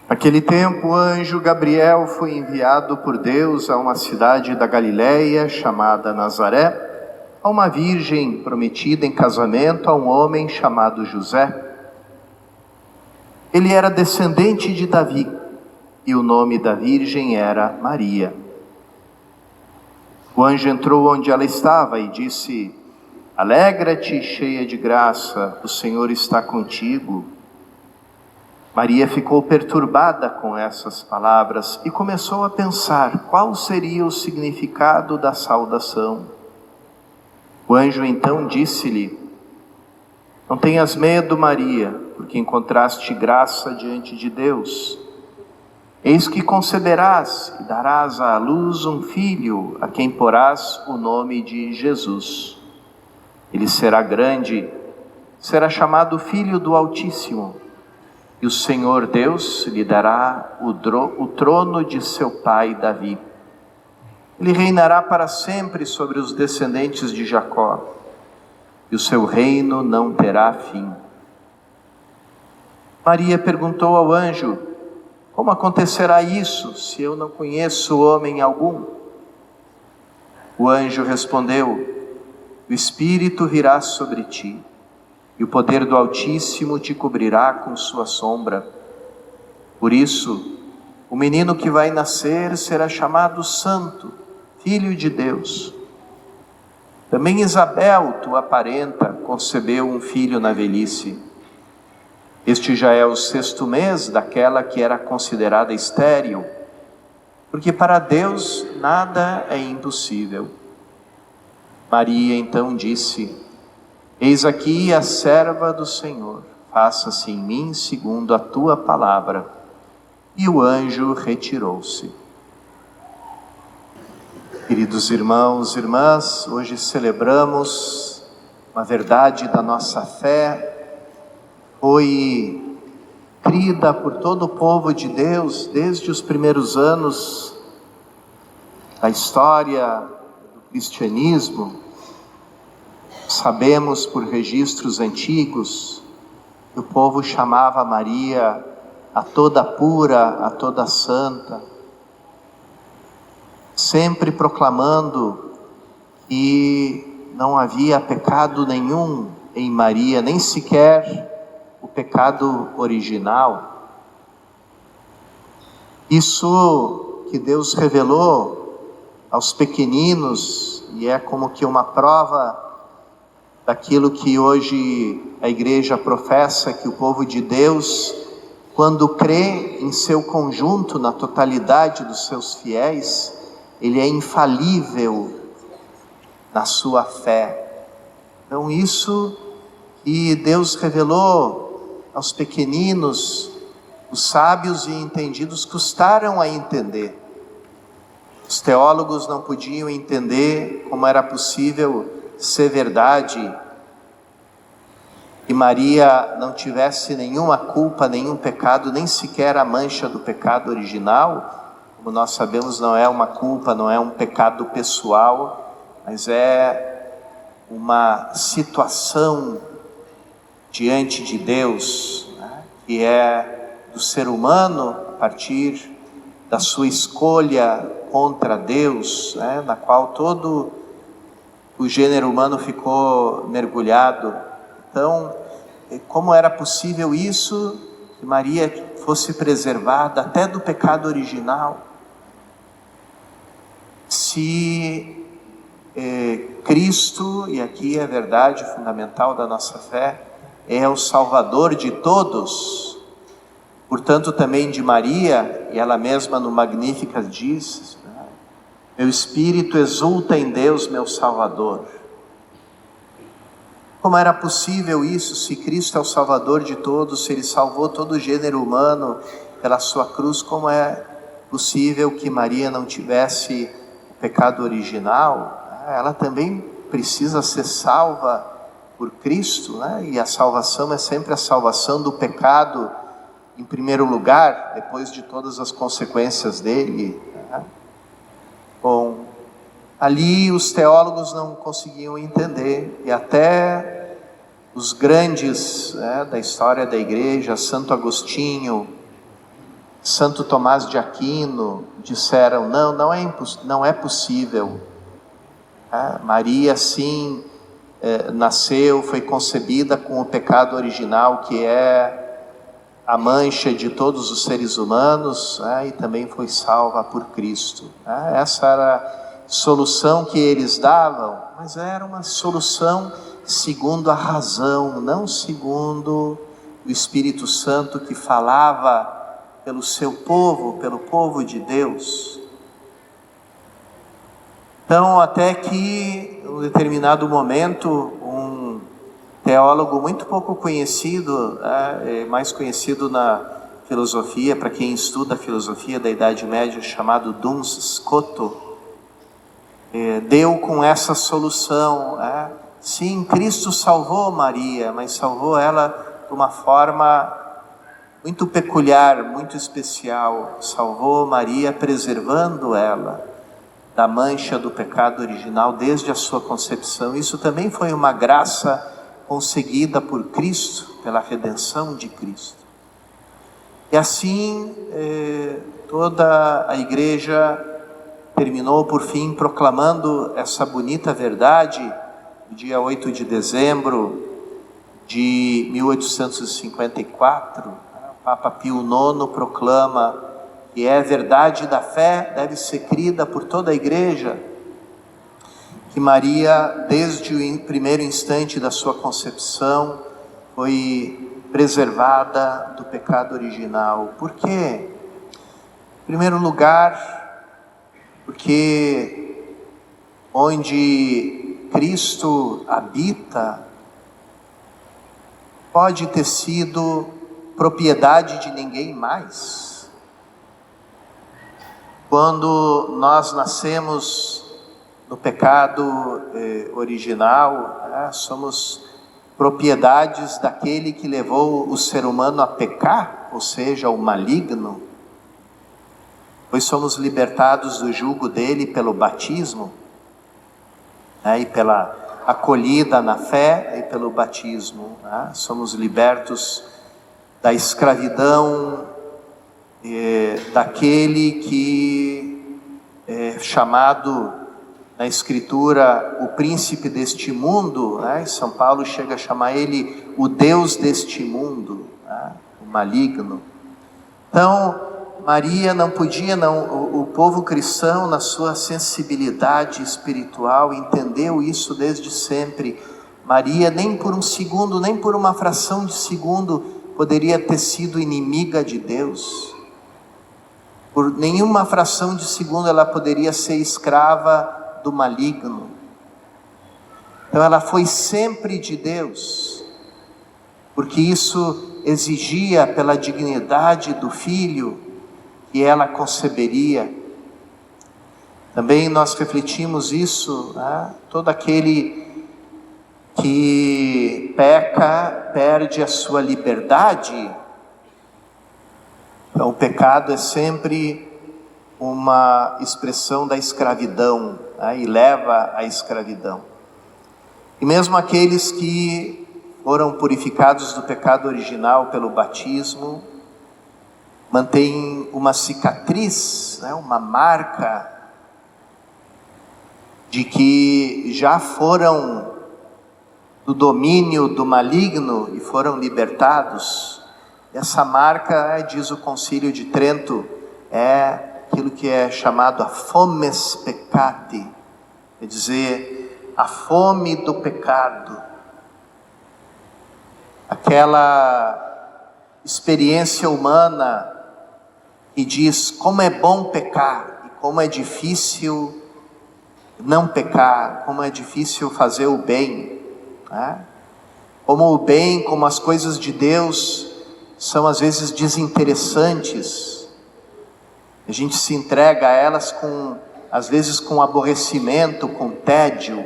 Naquele tempo, o anjo Gabriel foi enviado por Deus a uma cidade da Galiléia chamada Nazaré, a uma virgem prometida em casamento a um homem chamado José. Ele era descendente de Davi e o nome da virgem era Maria. O anjo entrou onde ela estava e disse: "Alegra-te, cheia de graça, o Senhor está contigo." Maria ficou perturbada com essas palavras e começou a pensar qual seria o significado da saudação. O anjo então disse-lhe: "Não tenhas medo, Maria, porque encontraste graça diante de Deus. Eis que conceberás e darás à luz um filho, a quem porás o nome de Jesus. Ele será grande, será chamado Filho do Altíssimo. E o Senhor Deus lhe dará o trono de seu pai Davi. Ele reinará para sempre sobre os descendentes de Jacó, e o seu reino não terá fim." Maria perguntou ao anjo: "Como acontecerá isso, se eu não conheço homem algum?" O anjo respondeu: "O Espírito virá sobre ti, e o poder do Altíssimo te cobrirá com sua sombra. Por isso, o menino que vai nascer será chamado Santo, Filho de Deus. Também Isabel, tua parenta, concebeu um filho na velhice. Este já é o 6º mês daquela que era considerada estéril, porque para Deus nada é impossível." Maria então disse: "Eis aqui a serva do Senhor, faça-se em mim segundo a tua palavra." E o anjo retirou-se. Queridos irmãos e irmãs, hoje celebramos uma verdade da nossa fé, foi crida por todo o povo de Deus desde os primeiros anos da história do cristianismo. Sabemos por registros antigos que o povo chamava Maria a toda pura, a toda santa, sempre proclamando que não havia pecado nenhum em Maria, nem sequer o pecado original. Isso que Deus revelou aos pequeninos, e é como que uma prova daquilo que hoje a igreja professa, que o povo de Deus, quando crê em seu conjunto, na totalidade dos seus fiéis, ele é infalível na sua fé. Então isso que Deus revelou aos pequeninos, os sábios e entendidos custaram a entender. Os teólogos não podiam entender como era possível ser verdade que Maria não tivesse nenhuma culpa, nenhum pecado, nem sequer a mancha do pecado original. Como nós sabemos, não é uma culpa, não é um pecado pessoal, mas é uma situação diante de Deus, né, que é do ser humano a partir da sua escolha contra Deus, né, na qual todo o gênero humano ficou mergulhado. Então, como era possível isso, que Maria fosse preservada até do pecado original? Se Cristo, e aqui é a verdade fundamental da nossa fé, é o Salvador de todos, portanto também de Maria, e ela mesma no Magníficat diz: "Meu espírito exulta em Deus, meu Salvador." Como era possível isso, se Cristo é o Salvador de todos, se Ele salvou todo o gênero humano pela sua cruz, como é possível que Maria não tivesse o pecado original? Ela também precisa ser salva por Cristo, né? E a salvação é sempre a salvação do pecado em primeiro lugar, depois de todas as consequências dele, né? Bom, ali os teólogos não conseguiam entender, e até os grandes, né, da história da igreja, Santo Agostinho, Santo Tomás de Aquino disseram, não é possível. Maria sim nasceu, foi concebida com o pecado original, que é a mancha de todos os seres humanos, e também foi salva por Cristo. Essa era a solução que eles davam, mas era uma solução segundo a razão, não segundo o Espírito Santo que falava pelo seu povo, pelo povo de Deus. Então, até que, em um determinado momento, um teólogo muito pouco conhecido, mais conhecido na filosofia, para quem estuda a filosofia da Idade Média, chamado Duns Scoto, deu com essa solução. Sim, Cristo salvou Maria, mas salvou ela de uma forma muito peculiar, muito especial. Salvou Maria preservando ela da mancha do pecado original desde a sua concepção. Isso também foi uma graça conseguida por Cristo, pela redenção de Cristo. E assim toda a igreja terminou por fim proclamando essa bonita verdade, no dia 8 de dezembro de 1854, o Papa Pio IX proclama que é verdade da fé, deve ser crida por toda a igreja, que Maria, desde o primeiro instante da sua concepção, foi preservada do pecado original. Por quê? Em primeiro lugar, porque onde Cristo habita, pode ter sido propriedade de ninguém mais. Quando nós nascemos no pecado original, somos propriedades daquele que levou o ser humano a pecar, ou seja, o maligno, pois somos libertados do jugo dele pelo batismo, e pela acolhida na fé e pelo batismo. Somos libertos da escravidão daquele que é chamado na Escritura o príncipe deste mundo, e São Paulo chega a chamar ele o Deus deste mundo, o maligno. Então, Maria não podia, o povo cristão, na sua sensibilidade espiritual, entendeu isso desde sempre. Maria, nem por um segundo, nem por uma fração de segundo, poderia ter sido inimiga de Deus. Por nenhuma fração de segundo ela poderia ser escrava do maligno. Então ela foi sempre de Deus, porque isso exigia pela dignidade do filho que ela conceberia. Também nós refletimos isso, todo aquele que peca perde a sua liberdade. Então o pecado é sempre uma expressão da escravidão, e leva à escravidão. E mesmo aqueles que foram purificados do pecado original pelo batismo, mantêm uma cicatriz, uma marca de que já foram do domínio do maligno e foram libertados. Essa marca, diz o Concílio de Trento, é aquilo que é chamado a fomes peccati, quer dizer, a fome do pecado. Aquela experiência humana que diz como é bom pecar e como é difícil não pecar, como é difícil fazer o bem, como o bem, como as coisas de Deus são às vezes desinteressantes. A gente se entrega a elas às vezes com aborrecimento, com tédio,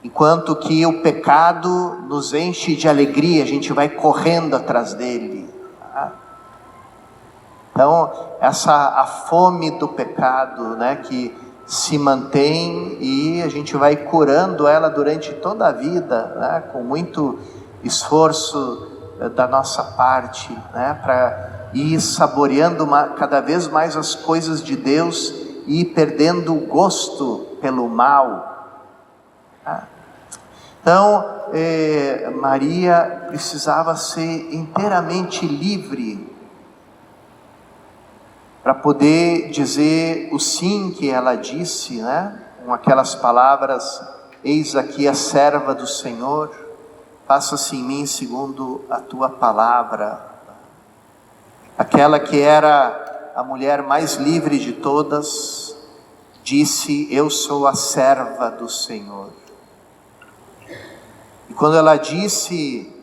enquanto que o pecado nos enche de alegria, a gente vai correndo atrás dele. Então, a fome do pecado, que se mantém, e a gente vai curando ela durante toda a vida, com muito esforço da nossa parte, para ir saboreando cada vez mais as coisas de Deus e ir perdendo o gosto pelo mal. Então, Maria precisava ser inteiramente livre para poder dizer o sim que ela disse, né? Com aquelas palavras: eis aqui a serva do Senhor, faça-se em mim segundo a tua palavra. Aquela que era a mulher mais livre de todas, disse: eu sou a serva do Senhor. E quando ela disse: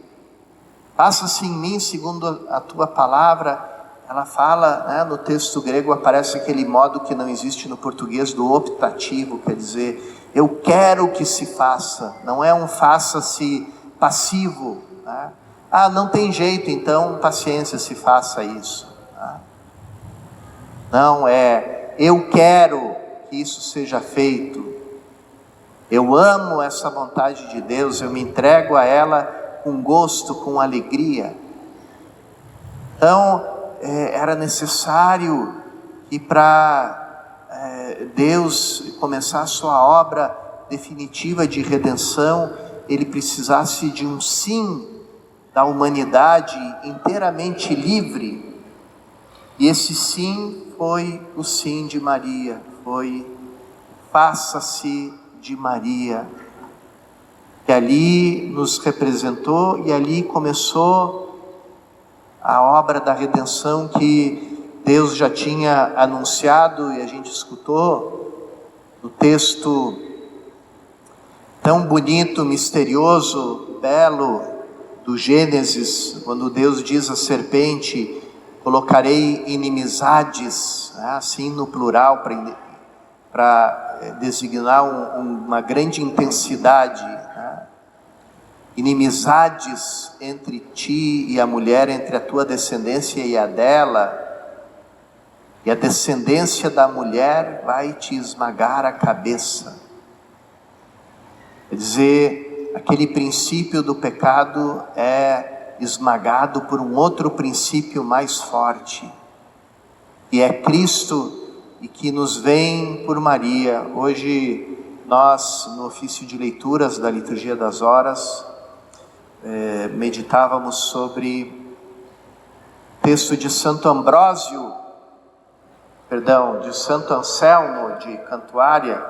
faça-se em mim segundo a tua palavra, ela fala, né, no texto grego aparece aquele modo que não existe no português do optativo, quer dizer, eu quero que se faça, não é um faça-se passivo, né? Não tem jeito, então paciência, se faça isso, né? Não, eu quero que isso seja feito, eu amo essa vontade de Deus, eu me entrego a ela com gosto, com alegria. Então, era necessário que para Deus começar a sua obra definitiva de redenção, Ele precisasse de um sim da humanidade inteiramente livre. E esse sim foi o sim de Maria, foi faça-se de Maria, que ali nos representou e ali começou a obra da redenção que Deus já tinha anunciado, e a gente escutou no texto tão bonito, misterioso, belo do Gênesis, quando Deus diz à serpente: colocarei inimizades, né, assim no plural, para designar uma grande intensidade, né? Inimizades entre ti e a mulher, entre a tua descendência e a dela, e a descendência da mulher vai te esmagar a cabeça. Quer dizer, aquele princípio do pecado é esmagado por um outro princípio mais forte, que é Cristo, e que nos vem por Maria. Hoje nós, no ofício de leituras da Liturgia das Horas, meditávamos sobre o texto de Santo Anselmo de Cantuária,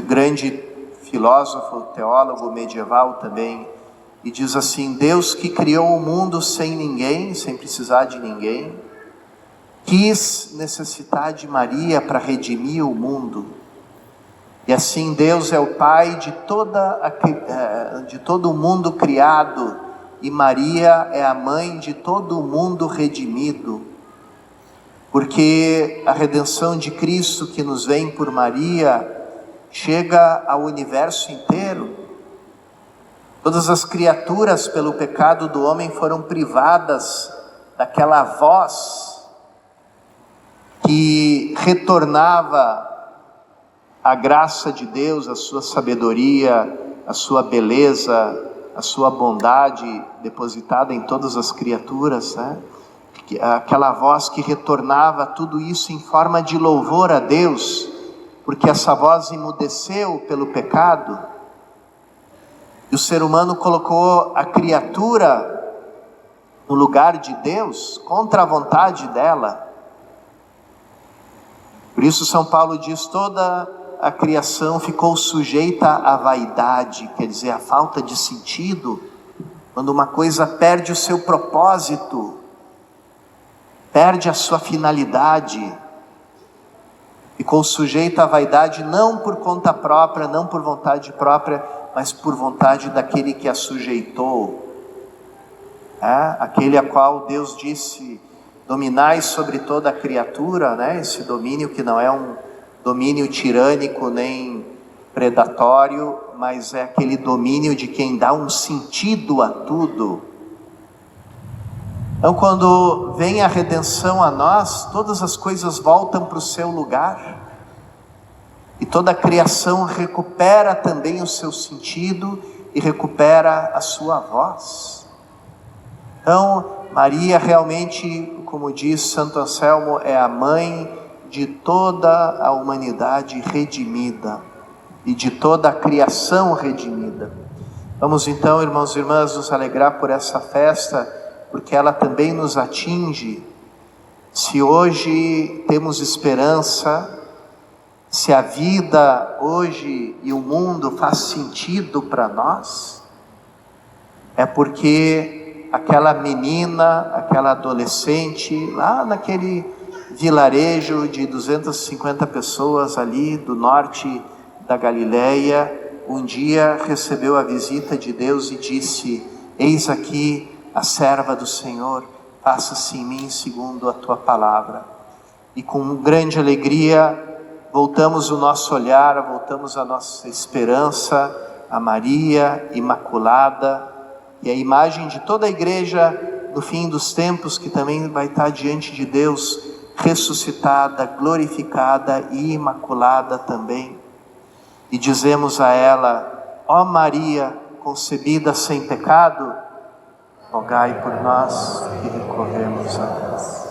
grande filósofo, teólogo medieval também, e diz assim: Deus, que criou o mundo sem ninguém, sem precisar de ninguém, quis necessitar de Maria para redimir o mundo. E assim Deus é o Pai de todo o mundo criado, e Maria é a mãe de todo o mundo redimido, porque a redenção de Cristo que nos vem por Maria chega ao universo inteiro. Todas as criaturas, pelo pecado do homem, foram privadas daquela voz que retornava a graça de Deus, a sua sabedoria, a sua beleza, a sua bondade depositada em todas as criaturas, né? Aquela voz que retornava tudo isso em forma de louvor a Deus, porque essa voz emudeceu pelo pecado, e o ser humano colocou a criatura no lugar de Deus, contra a vontade dela. Por isso São Paulo diz: toda a criação ficou sujeita à vaidade, quer dizer, à falta de sentido, quando uma coisa perde o seu propósito, perde a sua finalidade, ficou sujeita à vaidade não por conta própria, não por vontade própria, mas por vontade daquele que a sujeitou, aquele a qual Deus disse: dominai sobre toda a criatura, né? Esse domínio que não é um domínio tirânico nem predatório, mas é aquele domínio de quem dá um sentido a tudo. Então, quando vem a redenção a nós, todas as coisas voltam para o seu lugar, e toda a criação recupera também o seu sentido e recupera a sua voz. Então, Maria realmente, como diz Santo Anselmo, é a mãe de toda a humanidade redimida e de toda a criação redimida. Vamos então, irmãos e irmãs, nos alegrar por essa festa, porque ela também nos atinge. Se hoje temos esperança, se a vida hoje e o mundo faz sentido para nós, é porque aquela menina, aquela adolescente, lá naquele vilarejo de 250 pessoas ali do norte da Galileia, um dia recebeu a visita de Deus e disse: eis aqui a serva do Senhor, faça-se em mim segundo a tua palavra. E com grande alegria voltamos o nosso olhar, voltamos a nossa esperança a Maria Imaculada, e a imagem de toda a igreja no fim dos tempos, que também vai estar diante de Deus, ressuscitada, glorificada e imaculada também. E dizemos a ela: ó Maria, concebida sem pecado, rogai por nós que recorremos a Deus.